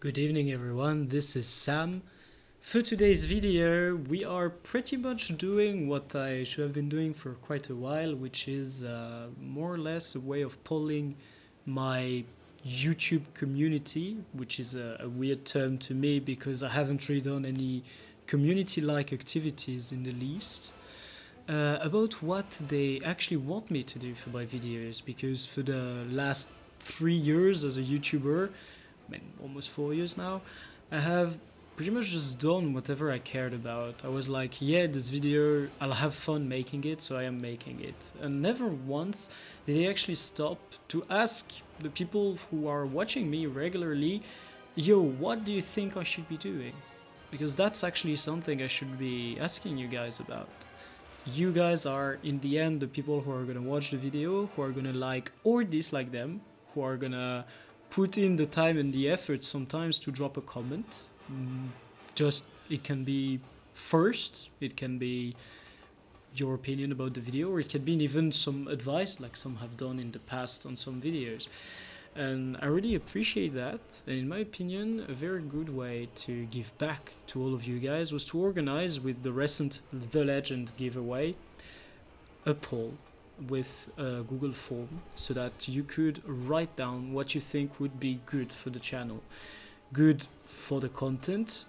Good evening everyone, this is Sam. For today's video we are pretty much doing what I should have been doing for quite a while, which is more or less a way of polling my YouTube community, which is a weird term to me because I haven't really done any community-like activities in the least, about what they actually want me to do for my videos, because for the last 3 years as a YouTuber, I mean, almost 4 years now, I have pretty much just done whatever I cared about. I was like, yeah, this video, I'll have fun making it, so I am making it. And never once did I actually stop to ask the people who are watching me regularly, yo, what do you think I should be doing? Because that's actually something I should be asking you guys about. You guys are, in the end, the people who are gonna watch the video, who are gonna like or dislike them, who are gonna put in the time and the effort sometimes to drop a comment. Just, it can be first, it can be your opinion about the video, or it can be even some advice like some have done in the past on some videos. And I really appreciate that, and in my opinion a very good way to give back to all of you guys was to organize, with the recent The Legend giveaway, a poll with a Google form so that you could write down what you think would be good for the channel. Good for the content,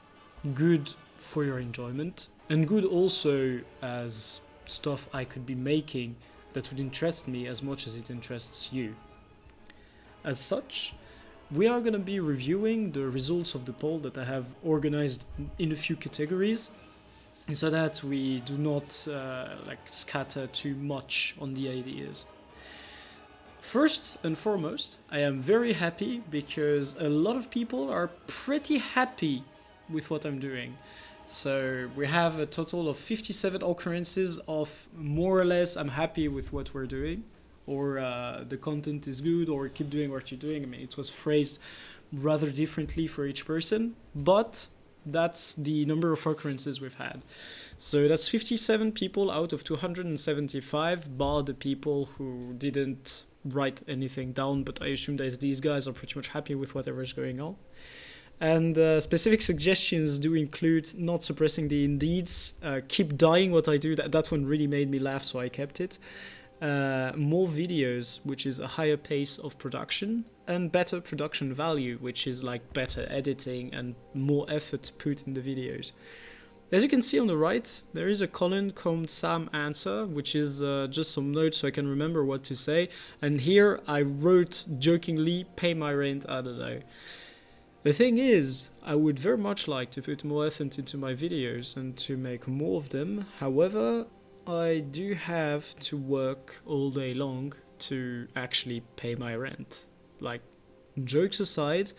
good for your enjoyment, and good also as stuff I could be making that would interest me as much as it interests you. As such, we are going to be reviewing the results of the poll that I have organized in a few categories, so that we do not scatter too much on the ideas. First and foremost, I am very happy because a lot of people are pretty happy with what I'm doing. So we have a total of 57 occurrences of more or less I'm happy with what we're doing, or the content is good, or keep doing what you're doing. I mean, it was phrased rather differently for each person, but that's the number of occurrences we've had. So that's 57 people out of 275, bar the people who didn't write anything down, but I assume that these guys are pretty much happy with whatever's going on. And specific suggestions do include not suppressing the indeeds, keep dying what I do, that one really made me laugh, so I kept it. More videos, which is a higher pace of production, and better production value, which is like better editing and more effort put in the videos. As you can see on the right, there is a column called Sam Answer, which is just some notes so I can remember what to say. And here I wrote jokingly, pay my rent, I don't know. The thing is, I would very much like to put more effort into my videos and to make more of them. However, I do have to work all day long to actually pay my rent. Like, jokes aside,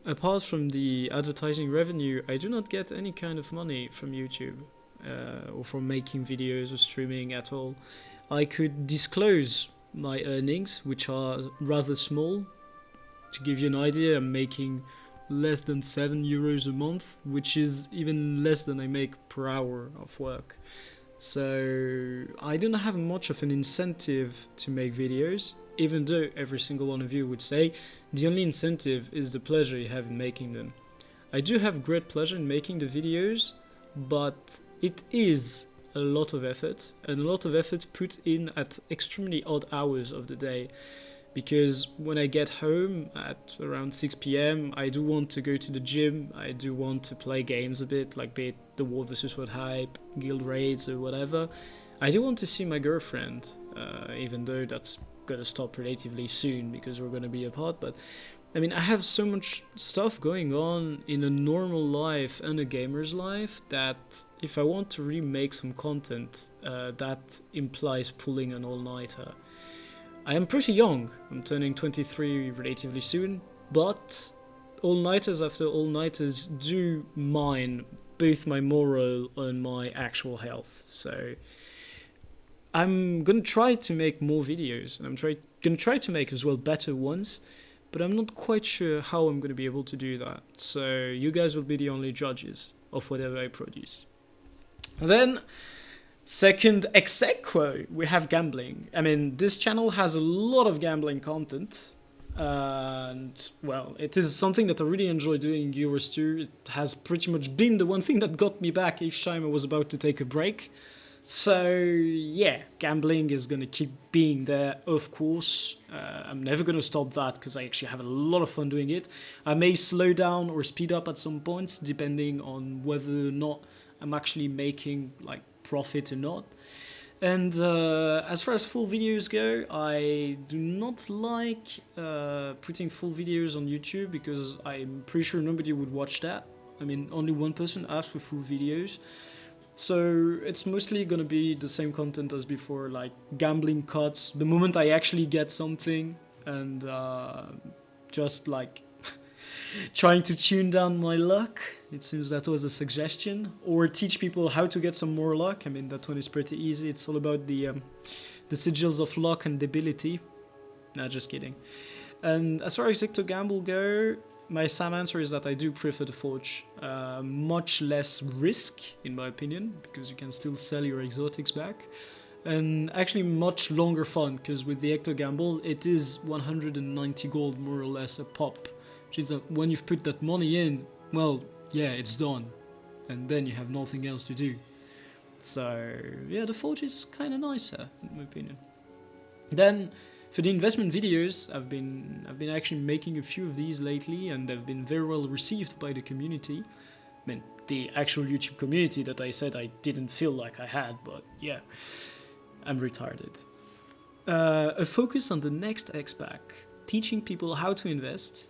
apart from the advertising revenue, I do not get any kind of money from YouTube or from making videos or streaming at all. I could disclose my earnings, which are rather small. To give you an idea, I'm making less than €7 a month, which is even less than I make per hour of work. So I don't have much of an incentive to make videos, even though every single one of you would say the only incentive is the pleasure you have in making them. I do have great pleasure in making the videos, but it is a lot of effort, and a lot of effort put in at extremely odd hours of the day. Because when I get home at around 6 PM, I do want to go to the gym, I do want to play games a bit, like be it the World vs. World Hype, Guild Raids or whatever. I do want to see my girlfriend, even though that's gonna stop relatively soon because we're gonna be apart. But I mean, I have so much stuff going on in a normal life and a gamer's life that if I want to really make some content, that implies pulling an all-nighter. I am pretty young, I'm turning 23 relatively soon, but all-nighters after all-nighters do mine both my moral and my actual health. So I'm gonna try to make more videos, and I'm gonna try to make as well better ones, but I'm not quite sure how I'm gonna be able to do that. So you guys will be the only judges of whatever I produce. And then, second ex aequo, we have gambling. I mean, this channel has a lot of gambling content. And well, it is something that I really enjoy doing in GW2. It has pretty much been the one thing that got me back each time I was about to take a break. So yeah, gambling is gonna keep being there, of course. I'm never gonna stop that because I actually have a lot of fun doing it. I may slow down or speed up at some points depending on whether or not I'm actually making like profit or not. And as far as full videos go, I do not like putting full videos on YouTube because I'm pretty sure nobody would watch that. I mean, only one person asked for full videos. So it's mostly gonna be the same content as before, like gambling cuts, the moment I actually get something, and just like trying to tune down my luck. It seems that was a suggestion. Or teach people how to get some more luck. I mean, that one is pretty easy. It's all about the sigils of luck and debility. Nah, just kidding. And as far as Ecto-Gamble go, my Sam answer is that I do prefer the Forge. Much less risk, in my opinion, because you can still sell your exotics back. And actually much longer fun, because with the Ecto-Gamble, it is 190 gold, more or less, a pop. Which is that when you've put that money in, well, yeah, it's done. And then you have nothing else to do. So, yeah, the Forge is kind of nicer, in my opinion. Then, for the investment videos, I've been actually making a few of these lately, and they've been very well received by the community. I mean, the actual YouTube community that I said I didn't feel like I had, but yeah, I'm retarded. A focus on the next X-Pack, teaching people how to invest,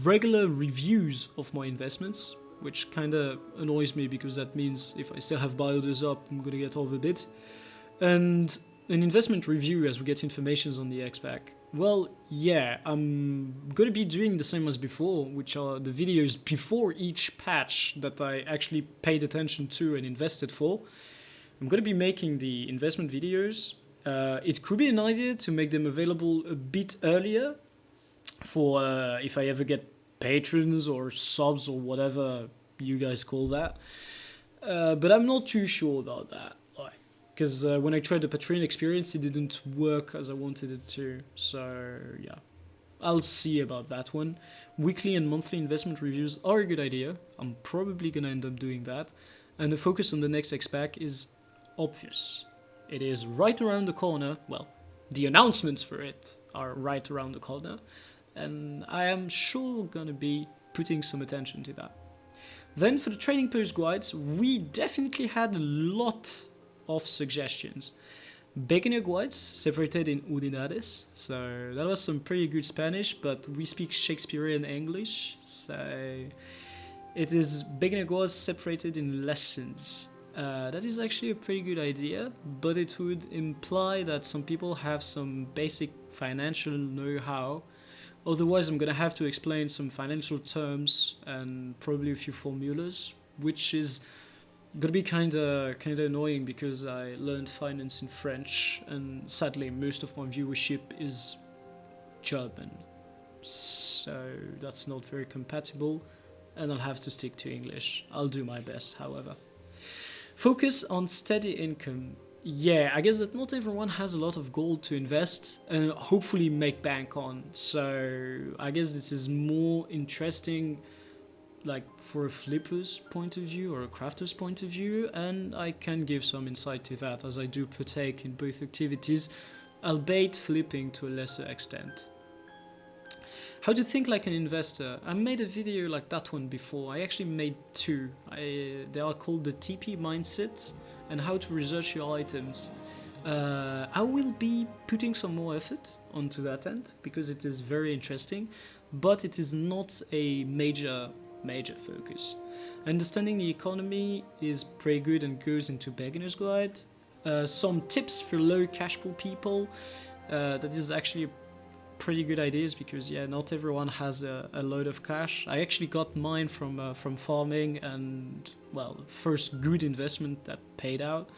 regular reviews of my investments, which kinda annoys me because that means if I still have builders up, I'm gonna get overbid, and an investment review as we get informations on the X-Pack. Well, yeah, I'm gonna be doing the same as before, which are the videos before each patch that I actually paid attention to and invested for. I'm gonna be making the investment videos. It could be an idea to make them available a bit earlier for if I ever get patrons or subs or whatever you guys call that. But I'm not too sure about that. Because when I tried the Patreon experience, it didn't work as I wanted it to. So, yeah. I'll see about that one. Weekly and monthly investment reviews are a good idea. I'm probably going to end up doing that. And the focus on the next X-Pack is obvious. It is right around the corner. Well, the announcements for it are right around the corner. And I am sure going to be putting some attention to that. Then for the training post guides, we definitely had a lot of suggestions. Beginner guides separated in unidades, so that was some pretty good Spanish, but we speak Shakespearean English, so it is beginner guides separated in lessons. That is actually a pretty good idea, but it would imply that some people have some basic financial know-how. Otherwise, I'm gonna have to explain some financial terms and probably a few formulas, which is gonna be kinda annoying because I learned finance in French, and sadly most of my viewership is German, so that's not very compatible, and I'll have to stick to English. I'll do my best, however. Focus on steady income. Yeah, I guess that not everyone has a lot of gold to invest and hopefully make bank on, so I guess this is more interesting like for a flipper's point of view or a crafter's point of view, and I can give some insight to that as I do partake in both activities, albeit flipping to a lesser extent. How to think like an investor. I made a video like that one before. I actually made two. They are called the TP mindset and how to research your items. I will be putting some more effort onto that end because it is very interesting, but it is not a major focus. Understanding the economy is pretty good and goes into beginner's guide. Some tips for low cash pool people. That is actually pretty good ideas because yeah, not everyone has a load of cash. I actually got mine from farming, and well, first good investment that paid out.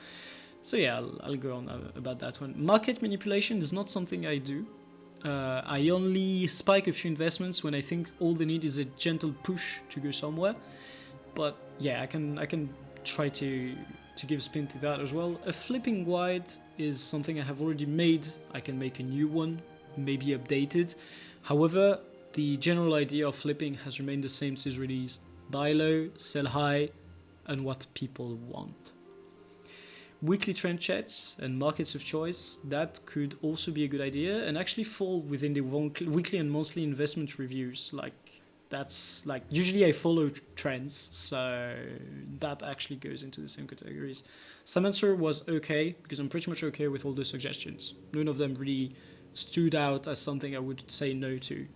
So yeah, I'll go on about that one. Market manipulation is not something I do. I only spike a few investments when I think all they need is a gentle push to go somewhere. But yeah, I can try to give spin to that as well. A flipping guide is something I have already made. I can make a new one, maybe updated. However, the general idea of flipping has remained the same since release. Buy low, sell high, and what people want. Weekly trend checks and markets of choice, that could also be a good idea and actually fall within the weekly and monthly investment reviews. That's like, usually I follow trends, so that actually goes into the same categories. Some answer was okay, because I'm pretty much okay with all the suggestions. None of them really stood out as something I would say no to.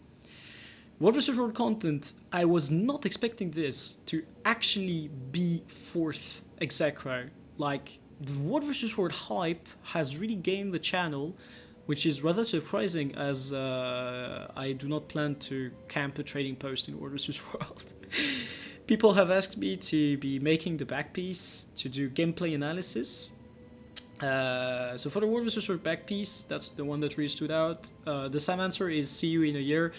World vs. World content, I was not expecting this to actually be fourth ex aequo. Like, the World vs. World hype has really gained the channel, which is rather surprising, as I do not plan to camp a trading post in World vs. World. People have asked me to be making the back piece, to do gameplay analysis. So for the World vs. World back piece, that's the one that really stood out. The same answer is see you in a year.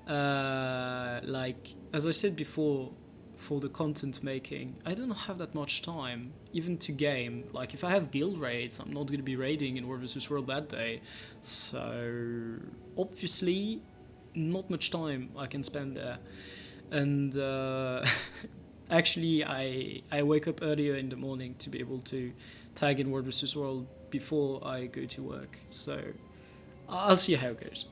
Like, as I said before, for the content making, I don't have that much time, even to game. Like, if I have guild raids, I'm not going to be raiding in World vs. World that day. So, obviously, not much time I can spend there. And actually, I wake up earlier in the morning to be able to tag in World vs. World before I go to work. So, I'll see how it goes.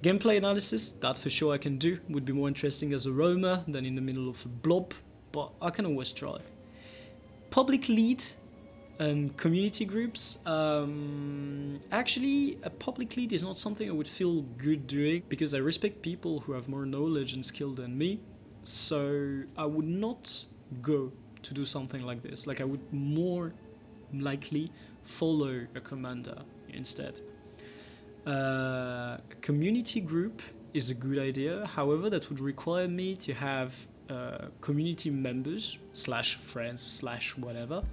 Gameplay analysis, that for sure I can do, would be more interesting as a roamer than in the middle of a blob, but I can always try. Public lead and community groups, actually a public lead is not something I would feel good doing, because I respect people who have more knowledge and skill than me, so I would not go to do something like this. Like, I would more likely follow a commander instead. A community group is a good idea, however that would require me to have community members / friends / whatever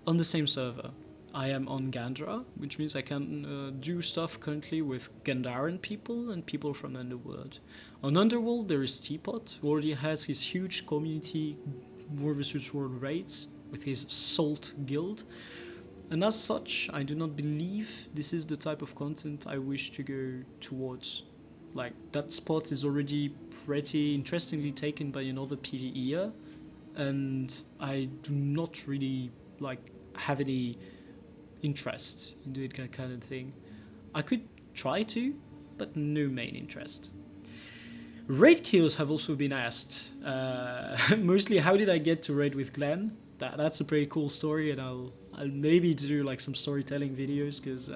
on the same server. I am on Gandra, which means I can do stuff currently with Gandharan people and people from Underworld. On Underworld there is Teapot, who already has his huge community World vs. World raids with his Salt guild. And as such, I do not believe this is the type of content I wish to go towards. Like, that spot is already pretty interestingly taken by another PvEer, and I do not really have any interest in doing that kind of thing. I could try to, but no main interest. Raid kills have also been asked. Mostly, how did I get to raid with Glenn? That's a pretty cool story, and I'll maybe do like some storytelling videos, because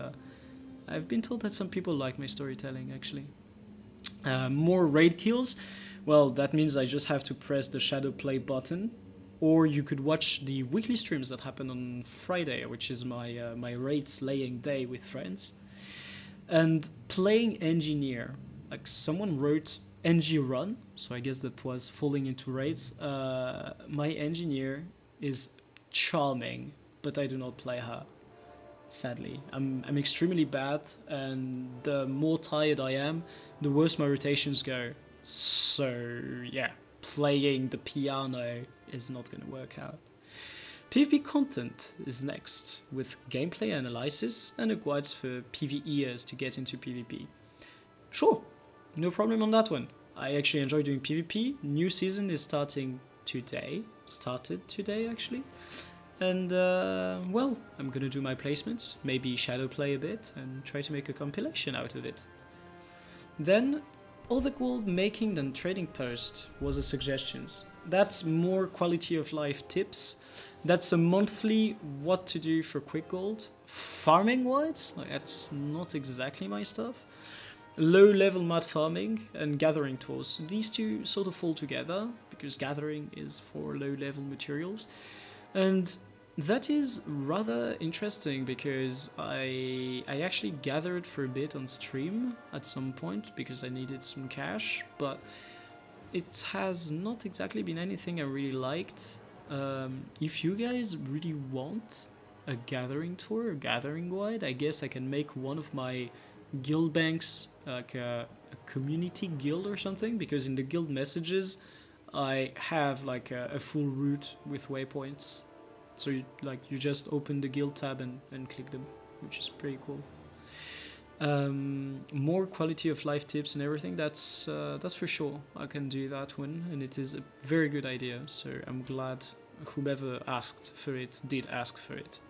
I've been told that some people like my storytelling actually. More raid kills, well, that means I just have to press the shadow play button, or you could watch the weekly streams that happen on Friday, which is my raid slaying day with friends. And playing engineer, like someone wrote NG run, so I guess that was falling into raids. My engineer is charming, but I do not play her, sadly. I'm extremely bad, and the more tired I am, the worse my rotations go. So yeah, playing the piano is not going to work out. PvP content is next, with gameplay analysis and a guides for PvEers to get into PvP. Sure, no problem on that one. I actually enjoy doing PvP. New season is started today actually. And, well, I'm gonna do my placements, maybe shadow play a bit, and try to make a compilation out of it. Then, other gold making than trading post was a suggestions. That's more quality of life tips. That's a monthly what to do for quick gold. Farming wise, that's not exactly my stuff. Low level mud farming and gathering tools. These two sort of fall together, because gathering is for low level materials. And that is rather interesting, because I actually gathered for a bit on stream at some point because I needed some cash, but it has not exactly been anything I really liked. If you guys really want a gathering tour, a gathering guide, I guess I can make one of my guild banks like a community guild or something, because in the guild messages I have like a full route with waypoints. So you just open the guild tab and click them, which is pretty cool. More quality of life tips and everything, that's for sure. I can do that one, and it is a very good idea, so I'm glad whoever asked for it did ask for it.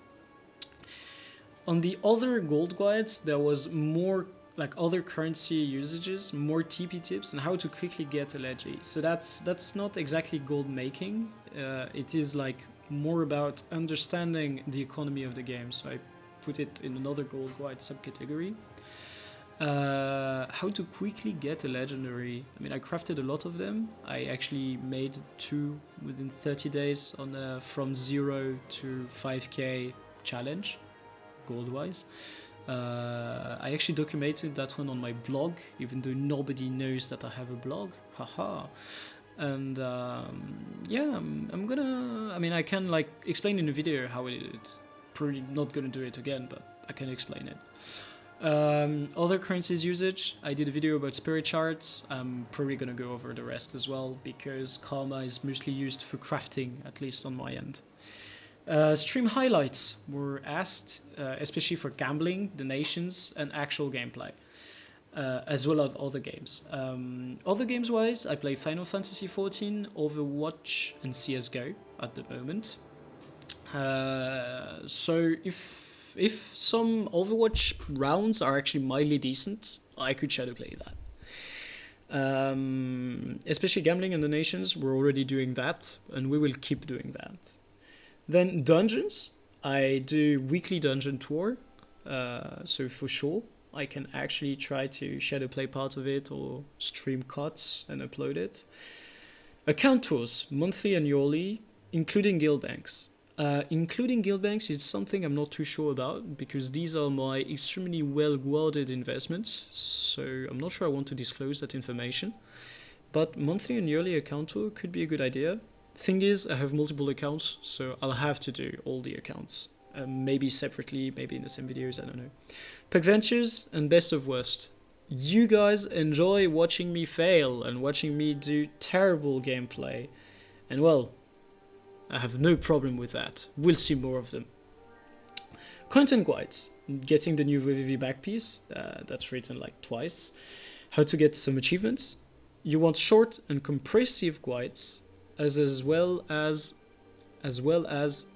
On the other gold guides, there was more like other currency usages, more TP tips, and how to quickly get a Legi. So that's not exactly gold making. It is like more about understanding the economy of the game. So I put it in another gold guide subcategory. How to quickly get a legendary. I mean, I crafted a lot of them. I actually made 2 within 30 days on a from 0 to 5k challenge, gold-wise. I actually documented that one on my blog, even though nobody knows that I have a blog. Haha. And yeah, I'm gonna. I mean, I can like explain in a video how I did it. Probably not gonna do it again, but I can explain it. Other currencies usage, I did a video about spirit charts. I'm probably gonna go over the rest as well, because karma is mostly used for crafting, at least on my end. Stream highlights were asked, especially for gambling, donations, and actual gameplay, as well as other games. Other games wise, I play Final Fantasy XIV, Overwatch, and CSGO at the moment. So if some Overwatch rounds are actually mildly decent, I could shadowplay that. Especially gambling and donations, we're already doing that, and we will keep doing that. Then dungeons, I do weekly dungeon tour, so for sure I can actually try to shadowplay part of it or stream cuts and upload it. Account tours, monthly and yearly, including guild banks. Including guild banks is something I'm not too sure about, because these are my extremely well-guarded investments, so I'm not sure I want to disclose that information. But monthly and yearly account tour could be a good idea. Thing is, I have multiple accounts, so I'll have to do all the accounts. Maybe separately, maybe in the same videos, I don't know. Pack Ventures and Best of Worst. You guys enjoy watching me fail and watching me do terrible gameplay. And well, I have no problem with that. We'll see more of them. Content guides. Getting the new VVV back piece, that's written like twice. How to get some achievements. You want short and compressive guides, as well as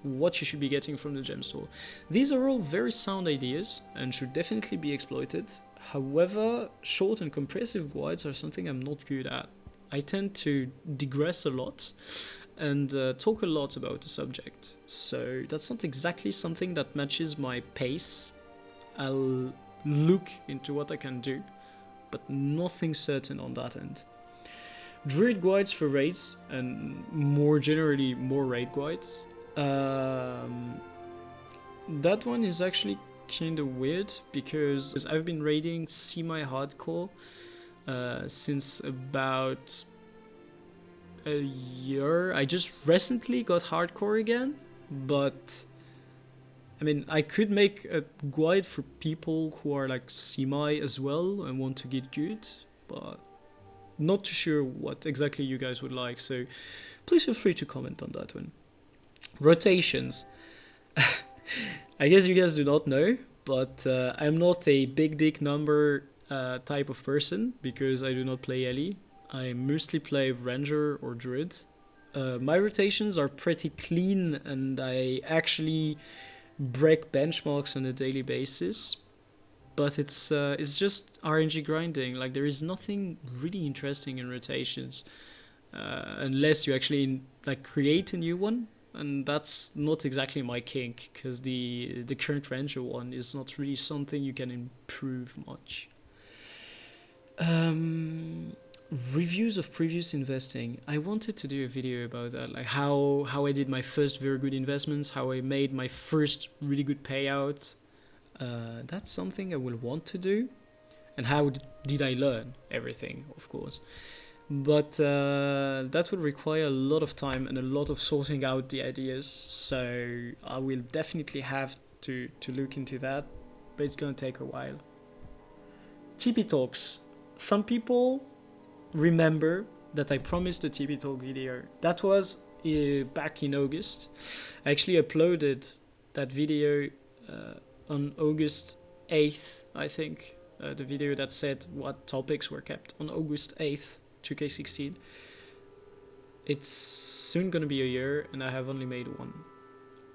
what you should be getting from the gem store. These are all very sound ideas and should definitely be exploited. However, short and compressive guides are something I'm not good at. I tend to digress a lot and talk a lot about the subject, so that's not exactly something that matches my pace. I'll look into what I can do, but nothing certain on that end. Druid guides for raids, and more generally more raid guides. That one is actually kind of weird, because I've been raiding semi-hardcore since about a year. I just recently got hardcore again, but I mean, I could make a guide for people who are like semi as well and want to get good, but not too sure what exactly you guys would like, so please feel free to comment on that one. Rotations. I guess you guys do not know, but I'm not a big dick number type of person, because I do not play Ellie. I mostly play Ranger or Druid. My rotations are pretty clean, and I actually break benchmarks on a daily basis. But it's just RNG grinding. Like, there is nothing really interesting in rotations, unless you actually like create a new one, and that's not exactly my kink, because the current Ranger one is not really something you can improve much. Reviews of previous investing. I wanted to do a video about that, like how I did my first very good investments, how I made my first really good payout. That's something I will want to do, and how did I learn everything, of course. But that would require a lot of time and a lot of sorting out the ideas, so I will definitely have to look into that, but it's gonna take a while. TP Talks. Some people remember that I promised a TP Talk video. That was back in August. I actually uploaded that video on August 8th, I think, the video that said what topics were kept on August 8th, 2K16. It's soon gonna be a year and I have only made one.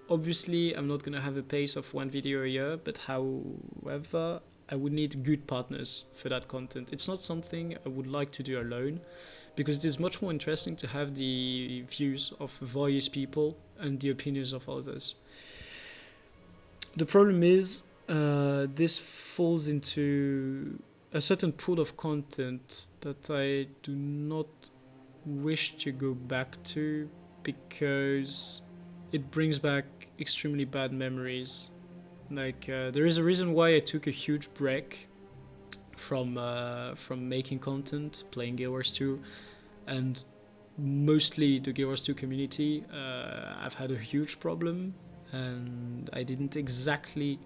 Obviously, I'm not gonna have a pace of one video a year, but however, I would need good partners for that content. It's not something I would like to do alone, because it is much more interesting to have the views of various people and the opinions of others. The problem is, this falls into a certain pool of content that I do not wish to go back to, because it brings back extremely bad memories. Like, there is a reason why I took a huge break from making content, playing Guild Wars 2, and mostly the Guild Wars 2 community. I've had a huge problem, and I didn't exactly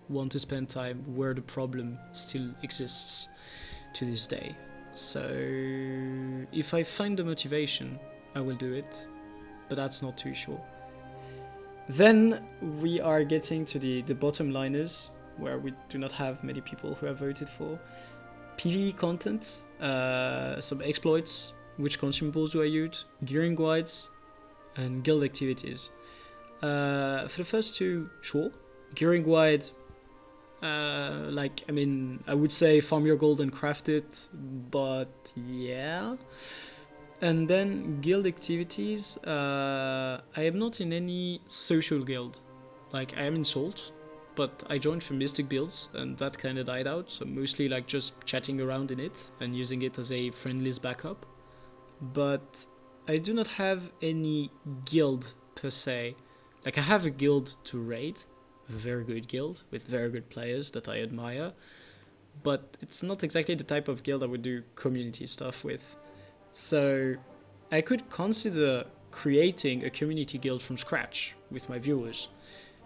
want to spend time where the problem still exists to this day. So if I find the motivation, I will do it, but that's not too sure. Then we are getting to the bottom liners, where we do not have many people who have voted for. PvE content, some exploits, which consumables do I use, gearing guides, and guild activities. For the first two, sure. Gearing guide, I would say farm your gold and craft it, but yeah. And then guild activities, I am not in any social guild. Like, I am in Salt, but I joined for Mystic builds, and that kind of died out, so mostly like just chatting around in it and using it as a friend list backup. But I do not have any guild per se. Like, I have a guild to raid, a very good guild with very good players that I admire, but it's not exactly the type of guild I would do community stuff with. So I could consider creating a community guild from scratch with my viewers.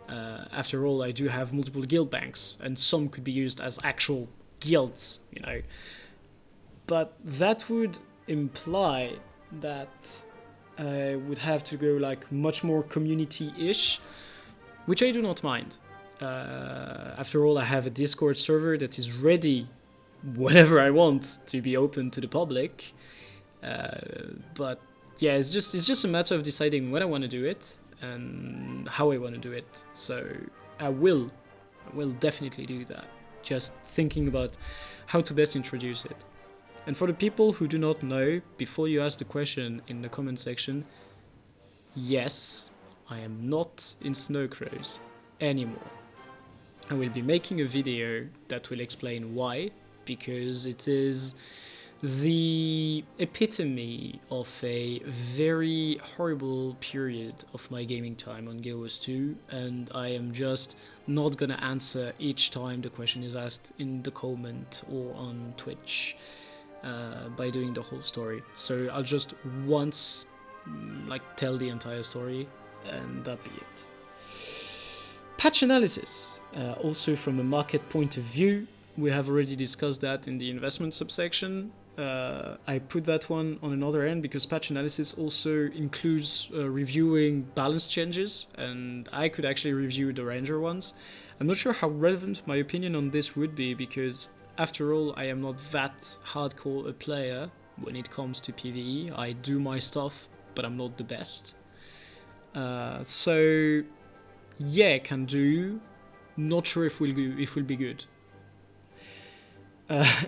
After all, I do have multiple guild banks, and some could be used as actual guilds, you know. But that would imply that I would have to go like much more community-ish, which I do not mind. After all, I have a Discord server that is ready whenever I want to be open to the public. But yeah, it's just a matter of deciding when I want to do it and how I want to do it. So I will definitely do that. Just thinking about how to best introduce it. And for the people who do not know, before you ask the question in the comment section, yes, I am not in Snow Crows anymore. I will be making a video that will explain why, because it is the epitome of a very horrible period of my gaming time on Guild Wars 2, and I am just not gonna answer each time the question is asked in the comment or on Twitch by doing the whole story. So I'll just once tell the entire story, and that be it. Patch analysis, also from a market point of view. We have already discussed that in the investment subsection. I put that one on another end because patch analysis also includes reviewing balance changes, and I could actually review the Ranger ones. I'm not sure how relevant my opinion on this would be, because after all, I am not that hardcore a player when it comes to PvE. I do my stuff, but I'm not the best. So yeah, can do. Not sure if we'll be good.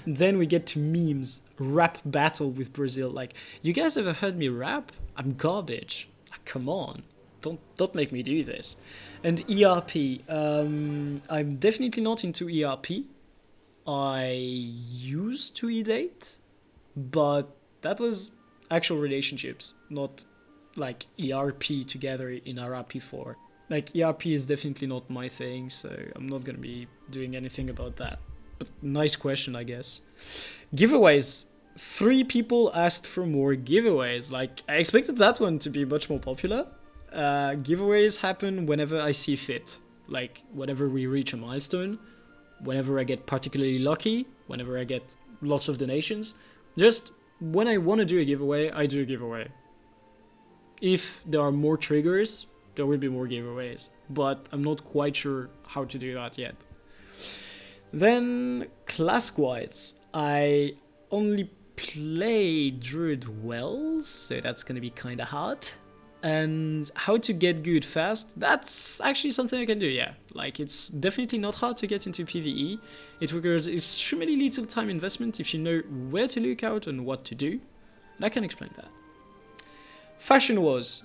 Then we get to memes. Rap battle with Brazil. Like, you guys ever heard me rap? I'm garbage. Like, come on. Don't make me do this. And ERP. I'm definitely not into ERP. I used to e-date, but that was actual relationships, not like ERP together in RP4. Like, ERP is definitely not my thing, so I'm not gonna be doing anything about that. But nice question, I guess. Giveaways. 3 people asked for more giveaways. Like, I expected that one to be much more popular. Giveaways happen whenever I see fit. Like, whenever we reach a milestone, whenever I get particularly lucky, whenever I get lots of donations. Just when I want to do a giveaway, I do a giveaway. If there are more triggers, there will be more giveaways. But I'm not quite sure how to do that yet. Then class-wise, I only play Druid well, so that's gonna be kinda hard. And how to get good fast, that's actually something I can do, yeah. Like, it's definitely not hard to get into PvE. It requires extremely little time investment if you know where to look out and what to do. And I can explain that. Fashion Wars.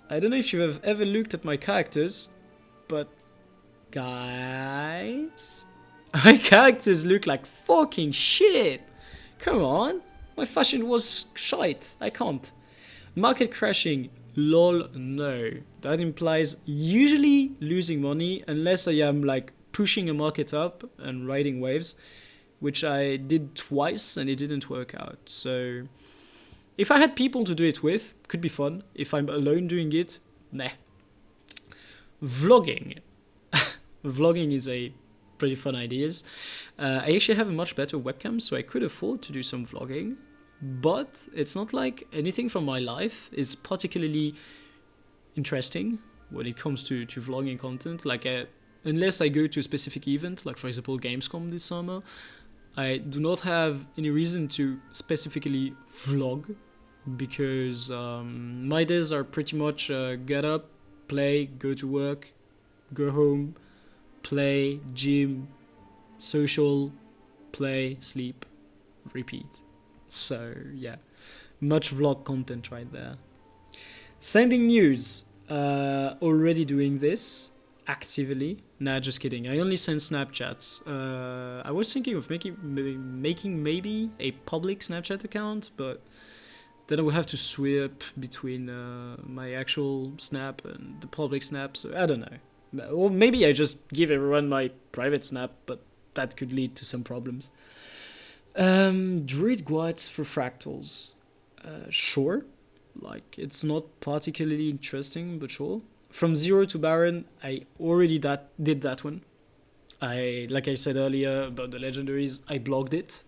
I don't know if you've ever looked at my characters, but guys, my characters look like fucking shit. Come on, my fashion was shite. I can't. Market crashing. Lol, no. That implies usually losing money unless I am like pushing a market up and riding waves, which I did twice and it didn't work out. So if I had people to do it with, could be fun. If I'm alone doing it, nah. Vlogging. Vlogging is a pretty fun idea. I actually have a much better webcam, so I could afford to do some vlogging. But it's not like anything from my life is particularly interesting when it comes to vlogging content. Like, unless I go to a specific event, like for example Gamescom this summer, I do not have any reason to specifically vlog, because my days are pretty much get up, play, go to work, go home, play, gym, social, play, sleep, repeat. So yeah, much vlog content right there. Sending nudes. Already doing this actively. Nah, just kidding. I only send Snapchats. I was thinking of making maybe a public Snapchat account, but then I would have to swap between my actual Snap and the public Snap. So I don't know. Or maybe I just give everyone my private Snap, but that could lead to some problems. Druid guides for fractals. Sure. Like, it's not particularly interesting, but sure. From Zero to Baron, I already did that one. Like I said earlier about the legendaries, I blogged it.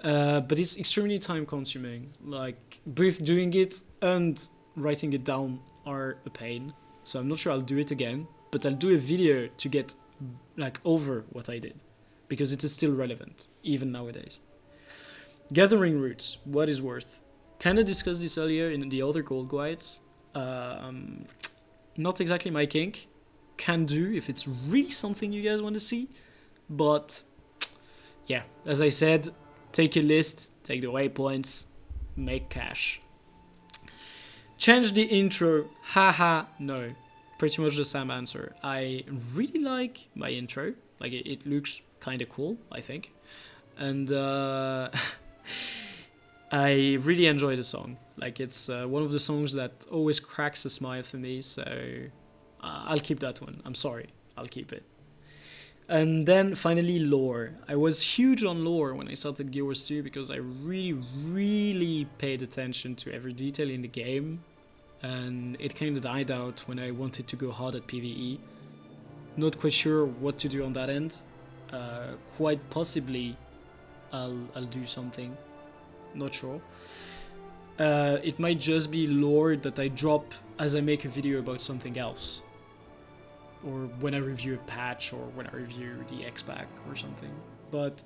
But it's extremely time consuming. Like, both doing it and writing it down are a pain. So I'm not sure I'll do it again, but I'll do a video to get like over what I did, because it is still relevant, even nowadays. Gathering roots, what is worth? Kinda discussed this earlier in the other gold guides. Not exactly my kink. Can do if it's really something you guys want to see. But yeah, as I said, take a list, take the waypoints, make cash. Change the intro. Haha, no. Pretty much the same answer. I really like my intro. Like, it looks kind of cool, I think. And I really enjoy the song. Like, it's one of the songs that always cracks a smile for me, so I'll keep that one. I'm sorry, I'll keep it. And then finally, lore. I was huge on lore when I started GW2 because I really paid attention to every detail in the game, and it kind of died out when I wanted to go hard at PvE. Not quite sure what to do on that end. Quite possibly I'll do something. Not sure. It might just be lore that I drop as I make a video about something else, or when I review a patch, or when I review the X-Pack or something. But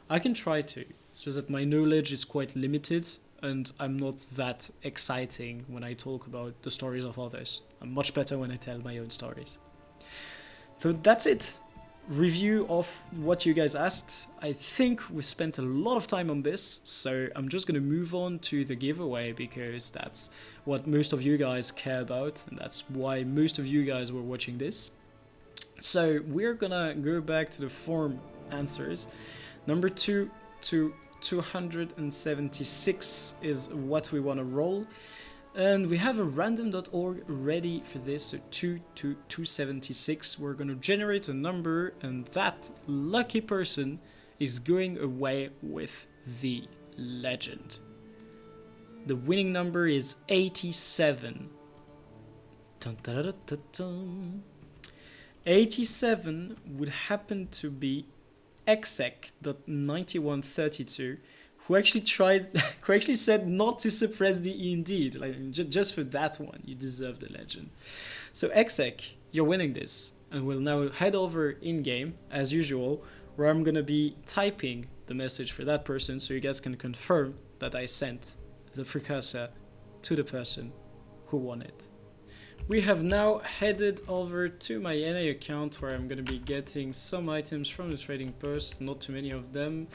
I can try to. It's just that my knowledge is quite limited, and I'm not that exciting when I talk about the stories of others. I'm much better when I tell my own stories. So that's it. Review of what you guys asked. I think we spent a lot of time on this, so I'm just gonna move on to the giveaway, because that's what most of you guys care about, and that's why most of you guys were watching this. So we're gonna go back to the form answers. Number 2 to 276 is what we want to roll. And we have a random.org ready for this, so 2 to 276. We're going to generate a number, and that lucky person is going away with the legend. The winning number is 87. Dun, dun, dun, dun, dun. 87 would happen to be exec.9132. Who actually said not to suppress the E indeed. Like, just for that one, you deserve the legend. So Exec, you're winning this. And we'll now head over in-game, as usual, where I'm going to be typing the message for that person so you guys can confirm that I sent the precursor to the person who won it. We have now headed over to my NA account where I'm going to be getting some items from the trading post, not too many of them,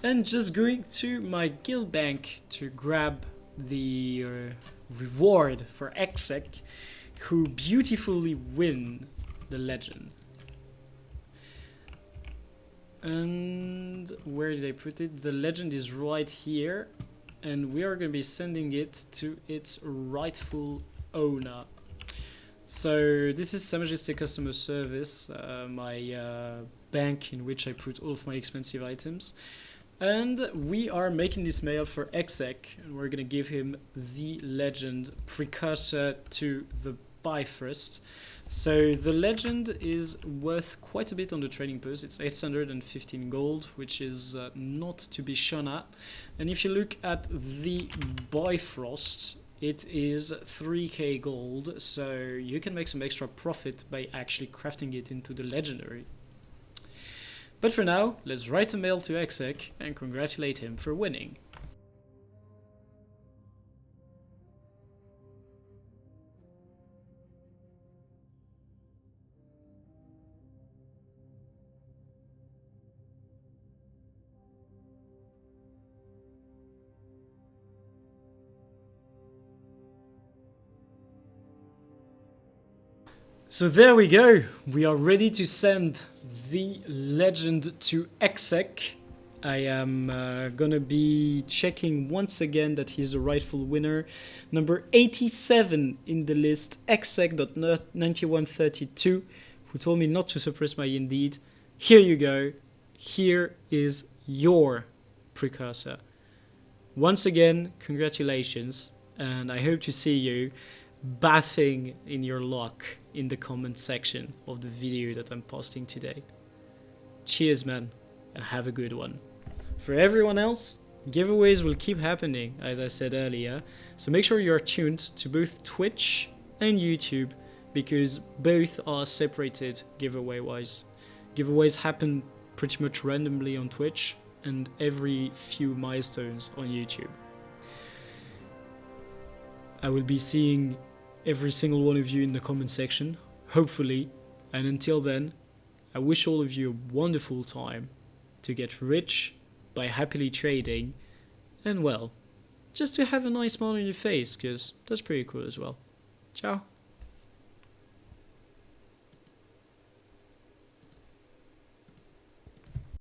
and just going to my guild bank to grab the reward for Exec, who beautifully win the legend. And where did I put it? The legend is right here, and we are going to be sending it to its rightful owner. So this is Ajesté customer service, my bank in which I put all of my expensive items. And we are making this mail for Exec, and we're going to give him the legend precursor to the Bifrost. So the legend is worth quite a bit on the trading post. It's 815 gold, which is not to be shone at. And if you look at the Bifrost, it is 3k gold, so you can make some extra profit by actually crafting it into the legendary. But for now, let's write a mail to Exec and congratulate him for winning. So there we go, we are ready to send the legend to Exec. I am gonna be checking once again that he's the rightful winner. Number 87 in the list, Exec.9132, who told me not to suppress my Indeed. Here you go, here is your precursor. Once again, congratulations, and I hope to see you bathing in your luck in the comment section of the video that I'm posting today. Cheers, man, and have a good one. For everyone else, giveaways will keep happening, as I said earlier, so make sure you are tuned to both Twitch and YouTube, because both are separated giveaway-wise. Giveaways happen pretty much randomly on Twitch and every few milestones on YouTube. I will be seeing every single one of you in the comment section, hopefully, and until then, I wish all of you a wonderful time to get rich by happily trading, and well, just to have a nice smile on your face, because that's pretty cool as well. Ciao.